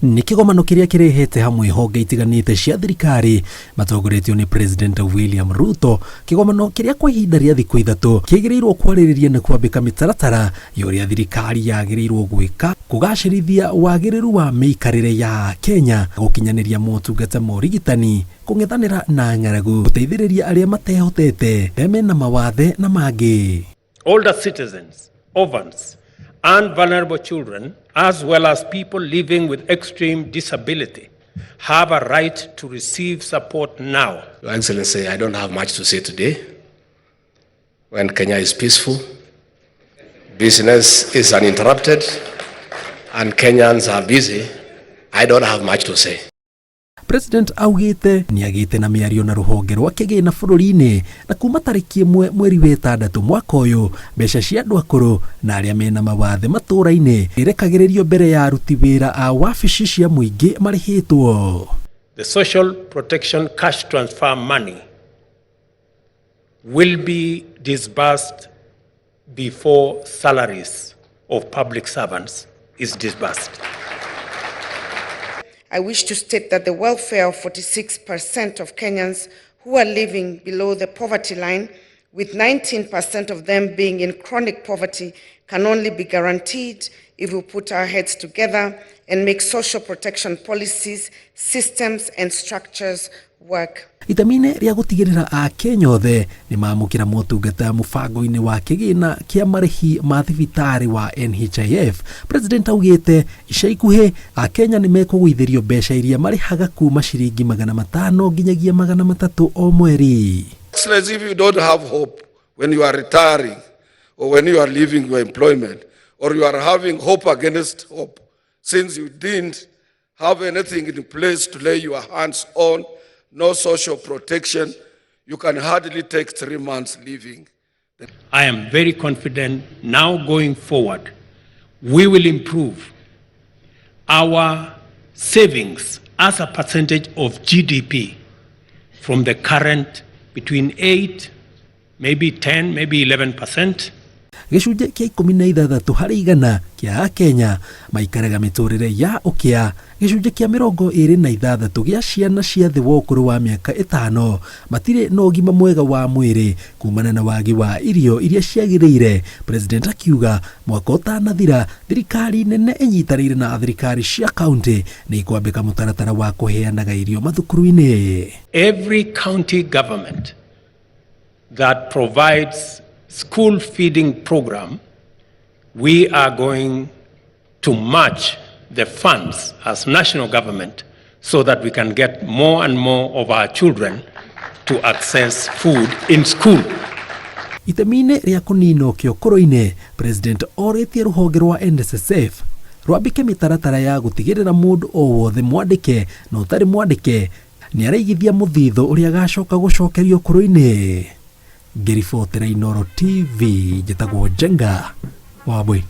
Nĩ kĩgomano kĩrĩa kĩrehete hamwe honge itiganĩte cia thirikari matongoretio nĩ President William Ruto, kĩgomano kĩrĩa kwa ihinda rĩa thikũ ithatũ kĩagĩrĩirwo kwarĩrĩria na kwambĩka mĩtaratara ya ũrĩa thirikari yagĩrĩirwo gwĩka kũgacĩrithia wagĩrĩru wa mĩikarĩre ya Kenya, gũkinyanĩria motungata ma ũrigitani, kũng'ethanĩra na ng'aragu, gũteithĩrĩria arĩa matehotete, arĩa mena mawathe na mangĩ. Older citizens, orphans, and vulnerable children, as well as people living with extreme disability, have a right to receive support now. Your Excellency, I don't have much to say today. When Kenya is peaceful, business is uninterrupted, and Kenyans are busy, I don't have much to say. President augite ni agite na mĩario na rũhonge rwa kĩgĩna bũrũri-inĩ na kuma tarĩki 1 mweri wa 6 mwaka ũyũ, mbeca cia andũ akũrũ na arĩa mena mawathe matũũra-inĩ irekagĩrĩrio mbere ya aruti wĩra a wabici cia mũingĩ marĩhĩtwo. The social protection cash transfer money will be disbursed before salaries of public servants is disbursed. I wish to state that the welfare of 46% of Kenyans who are living below the poverty line, with 19% of them being in chronic poverty, can only be guaranteed if we put our heads together and make social protection policies, systems and structures work. Itemi-inĩ rĩa gũtigĩrĩra a Kenya othe nĩ mamũkĩra motungata mũbango-inĩ wa kĩgĩna kĩa marĩhi ma thibitarĩ wa NHIF, President augĩte ica ikuhĩ a Kenya nĩ mekũgũithĩrio mbeca iria marĩhaga kuma ciringi 500 nginyagia 300 o mweri. It's as if you don't have hope when you are retiring or when you are leaving your employment, or you are having hope against hope, since you didn't have anything in place to lay your hands on. No social protection, you can hardly take 3 months leaving. I am very confident now going forward, we will improve our savings as a percentage of GDP from the current between 8, maybe 10, maybe 11%. Gĩcunjĩ kĩa 16 harĩ igana kĩa Kenya maikaraga mĩtũrĩre ya ũkĩa. Gĩcunjĩ kĩa 26 gĩa ciana cia thĩ wa ũkũrũ wa mĩaka 5 matirĩ na ũgima mwega wa mwĩrĩ kumana na wagi wa irio iria ciagĩrĩire. President akiuga mwaka ũtanathira thirikari nene ĩnyitanĩire na thirikari cia kaunti nĩ ikwambĩka mũtaratara wa kũheanaga irio mathukuru-inĩ. Every county government that provides school feeding program, we are going to match the funds as national government so that we can get more and more of our children to access food in school. Itemi-inĩ rĩa kũnina ũkĩa ũkũrũ-inĩ, President orĩtie rũhonge rwa NSSF rwambĩke mĩtaratara ya gũtigĩrĩra mũndũ o wothe mwandĩke na ũtarĩ mwandĩke nĩ araigithia mũthithũ ũrĩa agacoka gũcokerio ũkũrũ-inĩ. Ngĩribotera Inooro TV, njĩtagwo Jenga Wabui.